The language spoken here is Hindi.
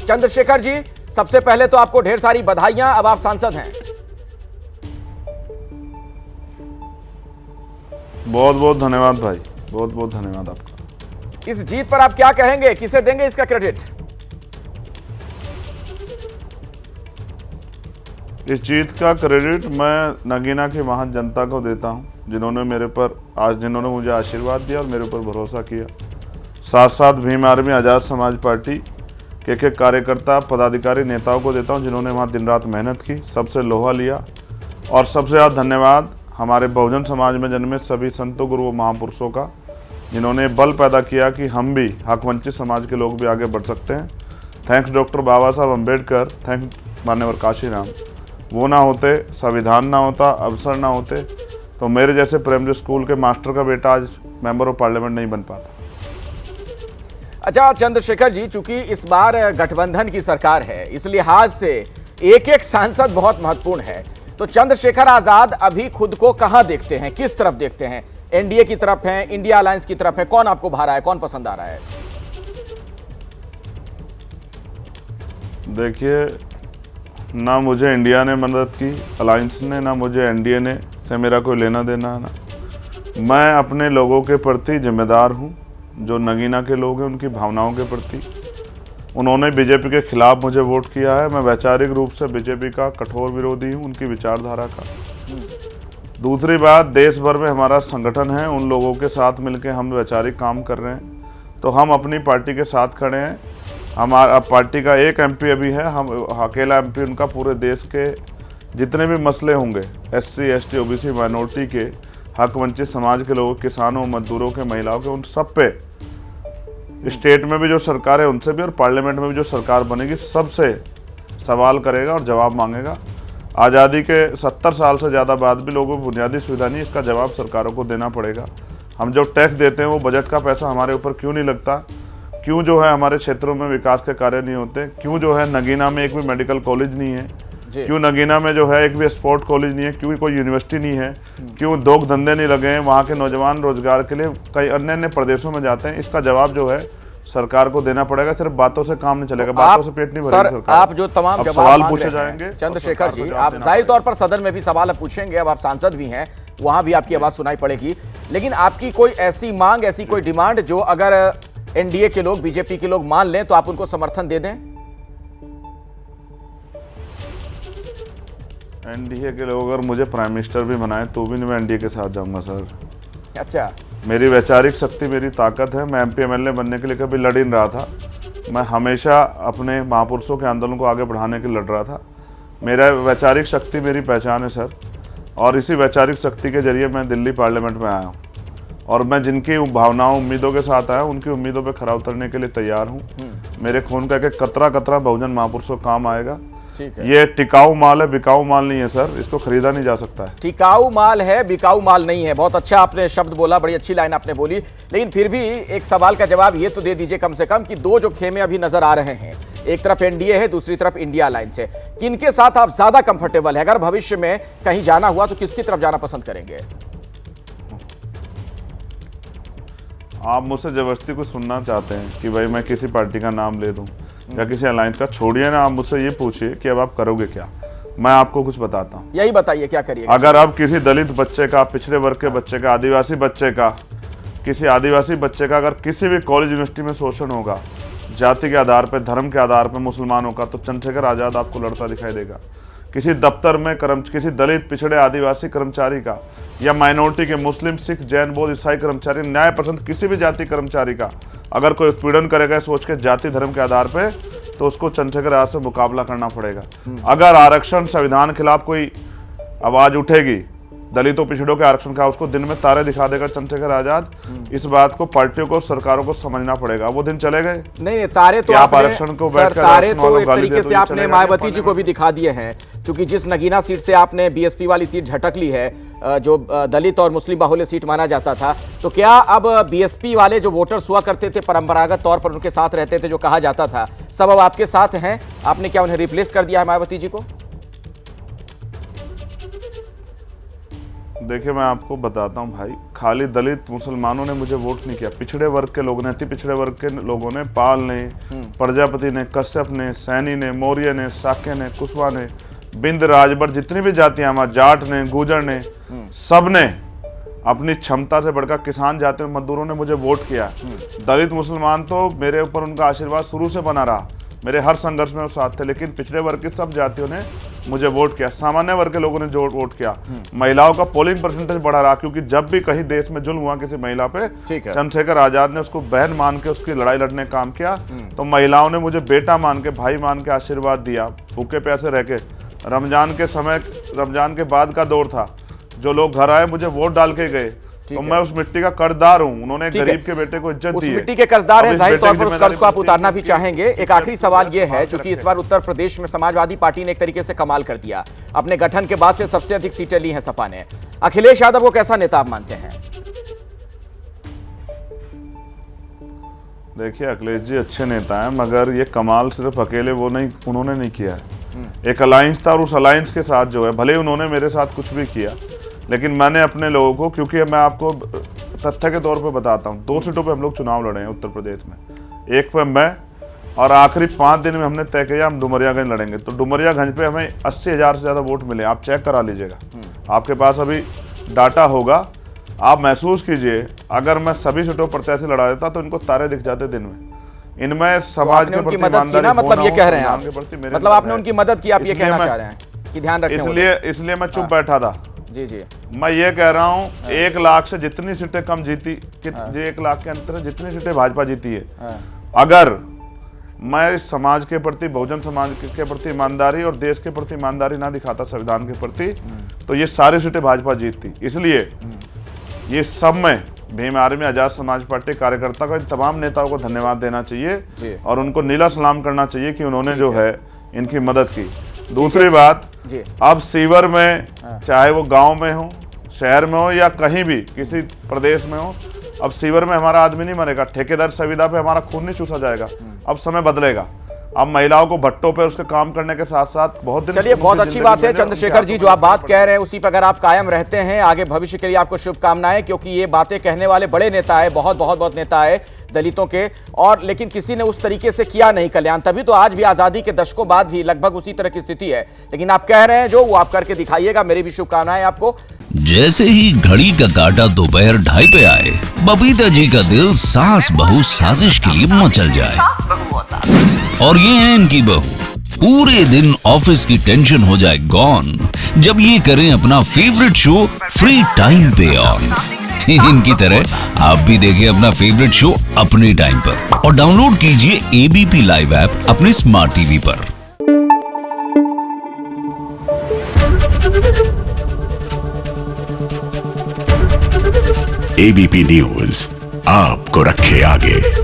चंद्रशेखर जी, सबसे पहले तो आपको ढेर सारी बधाइयां, अब आप सांसद हैं। बहुत बहुत धन्यवाद भाई, बहुत बहुत धन्यवाद आपका। इस जीत पर आप क्या कहेंगे, किसे देंगे इसका क्रेडिट? इस जीत का क्रेडिट मैं नगीना की महान जनता को देता हूं, जिन्होंने मुझे आशीर्वाद दिया और मेरे ऊपर भरोसा किया। साथ साथ भीम आर्मी आज़ाद समाज पार्टी के कार्यकर्ता, पदाधिकारी, नेताओं को देता हूं, जिन्होंने वहां दिन रात मेहनत की, सबसे लोहा लिया। और सबसे ज़्यादा धन्यवाद हमारे बहुजन समाज में जन्मे सभी संतों, गुरुओं, महापुरुषों का, जिन्होंने बल पैदा किया कि हम भी हक वंचित समाज के लोग भी आगे बढ़ सकते हैं। थैंक्स डॉक्टर बाबा साहब अम्बेडकर, थैंक्स मान्यवर काशीराम। वो ना होते, संविधान ना होता, अवसर ना होते, तो मेरे जैसे प्राइमरी स्कूल के मास्टर का बेटा आज मेंबर ऑफ पार्लियामेंट नहीं बन पाता। अच्छा चंद्रशेखर जी, चूंकि इस बार गठबंधन की सरकार है, इस लिहाज से एक एक सांसद बहुत महत्वपूर्ण है। तो चंद्रशेखर आजाद अभी खुद को कहां देखते हैं, किस तरफ देखते हैं? एनडीए की तरफ है, इंडिया अलायंस की तरफ है? कौन आपको भा रहा है, कौन पसंद आ रहा है? देखिए, ना मुझे इंडिया ने मदद की, अलायंस ने, ना मुझे एनडीए ने, से मेरा कोई लेना देना है ना। मैं अपने लोगों के प्रति जिम्मेदार हूं, जो नगीना के लोग हैं उनकी भावनाओं के प्रति। उन्होंने बीजेपी के खिलाफ मुझे वोट किया है, मैं वैचारिक रूप से बीजेपी का कठोर विरोधी हूं, उनकी विचारधारा का। दूसरी बात, देश भर में हमारा संगठन है, उन लोगों के साथ मिलकर हम वैचारिक काम कर रहे हैं, तो हम अपनी पार्टी के साथ खड़े हैं। हमारा पार्टी का एक एमपी अभी है, हम अकेला एमपी उनका पूरे देश के जितने भी मसले होंगे, एससी, एसटी, ओबीसी, माइनॉरिटी के, हक वंचित समाज के लोगों, किसानों, मजदूरों के, महिलाओं के, उन सब पे स्टेट में भी जो सरकार है उनसे भी और पार्लियामेंट में भी जो सरकार बनेगी सबसे सवाल करेगा और जवाब मांगेगा। आज़ादी के 70 साल से ज़्यादा बाद भी लोगों को बुनियादी सुविधा नहीं, इसका जवाब सरकारों को देना पड़ेगा। हम जो टैक्स देते हैं वो बजट का पैसा हमारे ऊपर क्यों नहीं लगता? क्यों जो है हमारे क्षेत्रों में विकास के कार्य नहीं होते? क्यों जो है नगीना में एक भी मेडिकल कॉलेज नहीं है? क्यों नगीना में जो है एक भी स्पोर्ट कॉलेज नहीं है? क्यों कोई यूनिवर्सिटी नहीं है? क्यों उद्योग धंधे नहीं लगे हैं? वहाँ के नौजवान रोजगार के लिए कई अन्य अन्य प्रदेशों में जाते हैं। इसका जवाब जो है सरकार को देना पड़ेगा। सिर्फ बातों से काम नहीं चलेगा, बातों से पेट नहीं भरेगा सरकार। आप जो तमाम सवाल पूछे जाएंगे चंद्रशेखर जी, आप जाहिर तौर पर सदन में भी सवाल अब पूछेंगे, अब आप सांसद भी हैं, वहां भी आपकी आवाज सुनाई पड़ेगी। लेकिन आपकी कोई ऐसी मांग, ऐसी कोई डिमांड जो अगर एनडीए के लोग, बीजेपी के लोग मान लें तो आप उनको समर्थन दे दें? एनडीए के लोग अगर मुझे प्राइम मिनिस्टर भी बनाए तो भी मैं एनडीए के साथ जाऊंगा सर। अच्छा, मेरी वैचारिक शक्ति मेरी ताकत है। मैं एमपी एमएलए बनने के लिए कभी लड़ ही नहीं रहा था। मैं हमेशा अपने महापुरुषों के आंदोलन को आगे बढ़ाने के लिए लड़ रहा था। मेरा वैचारिक शक्ति मेरी पहचान है सर, और इसी वैचारिक शक्ति के जरिए मैं दिल्ली पार्लियामेंट में आया हूँ। और मैं जिनकी भावनाओं, उम्मीदों के साथ आया, उनकी उम्मीदों पे खरा उतरने के लिए तैयार हूँ। मेरे खून का एक कतरा कतरा बहुजन महापुरुषों काम आएगा। ठीक है। ये टिकाऊ माल है, बिकाऊ माल नहीं है सर, इसको खरीदा नहीं जा सकता है। टिकाऊ माल है, बिकाऊ माल नहीं है। बहुत अच्छा आपने शब्द बोला, बड़ी अच्छी लाइन आपने बोली। लेकिन फिर भी एक सवाल का जवाब ये तो दे दीजिए कम से कम कि दो जो खेमे अभी नजर आ रहे हैं, एक तरफ एनडीए है, दूसरी तरफ इंडिया अलायंस है, किनके साथ आप ज्यादा कंफर्टेबल है? अगर भविष्य में कहीं जाना हुआ तो किसकी तरफ जाना पसंद करेंगे? आप मुझसे जबरदस्ती कुछ सुनना चाहते हैं कि भाई मैं किसी पार्टी का नाम ले दूं या किसी अलायंस का? छोड़िए ना, आप मुझसे ये पूछिए कि अब आप करोगे क्या। मैं आपको कुछ बताता हूँ। यही बताइए, क्या करिए? अगर अब किसी दलित बच्चे का, पिछड़े वर्ग के बच्चे का, आदिवासी बच्चे का, किसी आदिवासी बच्चे का अगर किसी भी कॉलेज यूनिवर्सिटी में शोषण होगा जाति के आधार पर, धर्म के आधार पर, मुसलमानों का, तो चंद्रशेखर आजाद आपको लड़ता दिखाई देगा। किसी दफ्तर में किसी दलित, पिछड़े, आदिवासी कर्मचारी का या माइनॉरिटी के, मुस्लिम, सिख, जैन, बौद्ध, ईसाई कर्मचारी, न्याय पसंद किसी भी जाति कर्मचारी का अगर कोई उत्पीड़न करेगा सोच के जाति धर्म के आधार पे, तो उसको चंद्रशेखर आजाद से मुकाबला करना पड़ेगा। अगर आरक्षण संविधान के खिलाफ कोई आवाज उठेगी, दलितों पिछड़ों के आरक्षण का, उसको दिन में तारे दिखा देगा चंद्रशेखर आजाद। इस बात को पार्टियों को, सरकारों को समझना पड़ेगा। वो दिन चले गए? नहीं, तारे तो आप आरक्षण को सर, तारे तो एक तरीके से आपने मायावती जी को भी दिखा दिए हैं, क्योंकि जिस नगीना सीट से आपने बीएसपी वाली सीट झटक ली है, जो दलित और मुस्लिम बाहुल्य सीट माना जाता था, तो क्या अब बीएसपी वाले जो वोटर्स हुआ करते थे, परंपरागत तौर पर उनके साथ रहते थे, जो कहा जाता था, सब अब आपके साथ हैं? आपने क्या उन्हें रिप्लेस कर दिया है मायावती जी को? देखिए, मैं आपको बताता हूँ भाई, खाली दलित मुसलमानों ने मुझे वोट नहीं किया, पिछड़े वर्ग के लोगों ने, अति पिछड़े वर्ग के लोगों ने, पाल ने, प्रजापति ने, कश्यप ने, सैनी ने, मौर्य ने, साक्य ने, कुशवाहा ने, बिंद, राजभर, जितनी भी जातियां हमारे, जाट ने, गुर्जर ने, सब ने अपनी क्षमता से बढ़कर किसान, जाति, मजदूरों ने मुझे वोट किया। दलित मुसलमान तो मेरे ऊपर उनका आशीर्वाद शुरू से बना रहा, मेरे हर संघर्ष में वो साथ थे, लेकिन पिछड़े वर्ग की सब जातियों ने मुझे वोट किया, सामान्य वर्ग के लोगों ने जो वोट किया। महिलाओं का पोलिंग परसेंटेज बढ़ा रहा, क्योंकि जब भी कहीं देश में जुल्म हुआ किसी महिला पे, चंद्रशेखर आजाद ने उसको बहन मान के उसकी लड़ाई लड़ने का काम किया, तो महिलाओं ने मुझे बेटा मान के, भाई मान के आशीर्वाद दिया। भूखे प्यासे रह के, रमजान के समय, रमजान के बाद का दौर था, जो लोग घर आए मुझे वोट डाल के गए, तो मैं उस मिट्टी का कर्जदार हूं। उन्होंने गरीब के बेटे को इज्जत दी है। उस मिट्टी के कर्जदार हैं, जाहिर तौर पर उस कर्ज को आप उतारना भी चाहेंगे। एक आखिरी सवाल ये है, चूंकि इस बार उत्तर प्रदेश में समाजवादी पार्टी ने एक तरीके से कमाल कर दिया, अपने गठन के बाद से सबसे अधिक सीटें ली हैं सपा ने। अखिलेश यादव को कैसा नेता आप मानते हैं? देखिए, अखिलेश जी अच्छे नेता हैं, मगर ये कमाल सिर्फ अकेले उन्होंने नहीं किया है। एक अलायंस था, और उस अलायंस के साथ जो है, भले उन्होंने मेरे साथ कुछ भी किया, लेकिन मैंने अपने लोगों को, क्योंकि मैं आपको तथ्य के तौर पे बताता हूँ, 2 सीटों पे हम लोग चुनाव लड़े हैं उत्तर प्रदेश में, एक पे मैं, और आखिरी 5 दिन में हमने तय किया हम डुमरियागंज लड़ेंगे। तो डुमरियागंज पे हमें 80,000 से ज़्यादा वोट मिले, आप चेक करा लीजिएगा, आपके पास अभी डाटा होगा, आप महसूस कीजिए। अगर मैं सभी सीटों पर प्रत्याशी लड़ा देता तो इनको तारे दिख जाते दिन में। इनमें समाज के प्रति मदद की ना, मतलब ये कह रहे हैं आप, मतलब आपने उनकी मदद की, आप ये कहना चाह रहे हैं कि ध्यान रखें, इसलिए मैं चुप बैठा था। जी जी, मैं ये कह रहा हूँ, 1 लाख से जितनी सीटें कम जीती, 1 लाख के अंतर है जितनी सीटें भाजपा जीती है, अगर मैं समाज के प्रति, बहुजन समाज के प्रति ईमानदारी और देश के प्रति ईमानदारी ना दिखाता, संविधान के प्रति, तो ये सारी सीटें भाजपा जीतती। इसलिए ये सब में भीम आर्मी, आजाद समाज पार्टी कार्यकर्ता को, इन तमाम नेताओं को धन्यवाद देना चाहिए और उनको नीला सलाम करना चाहिए कि उन्होंने जो है इनकी मदद की। दूसरी बात, अब सीवर में, चाहे वो गांव में हो, शहर में हो, या कहीं भी किसी प्रदेश में हो, अब सीवर में हमारा आदमी नहीं मरेगा, ठेकेदार संविदा पे हमारा खून नहीं चूसा जाएगा। अब समय बदलेगा, अब महिलाओं को भट्टों पे उसके काम करने के साथ साथ बहुत दिन। चलिए, बहुत अच्छी बात है चंद्रशेखर जी, जो आप बात कह रहे हैं उसी पर अगर आप कायम रहते हैं, आगे भविष्य के लिए आपको शुभकामनाएं, क्योंकि ये बातें कहने वाले बड़े नेता है, बहुत नेता है दलितों के, और लेकिन किसी ने उस तरीके से किया नहीं कल्याण, तभी तो आज भी आजादी के दशकों बाद भी लगभग उसी तरह की स्थिति है। लेकिन आप कह रहे हैं जो, वो आप करके दिखाइएगा, मेरी भी शुभकामनाएं आपको। जैसे ही घड़ी का काटा दोपहर 2:30 पे आए, बबीता जी का दिल सास बहू साजिश के लिए मचल जाए। और ये है इनकी बहू, पूरे दिन ऑफिस की टेंशन हो जाए गॉन जब ये करें अपना फेवरेट शो फ्री टाइम पे ऑन। इनकी तरह आप भी देखें अपना फेवरेट शो अपने टाइम पर, और डाउनलोड कीजिए एबीपी लाइव ऐप अपने स्मार्ट टीवी पर। एबीपी न्यूज आपको रखे आगे।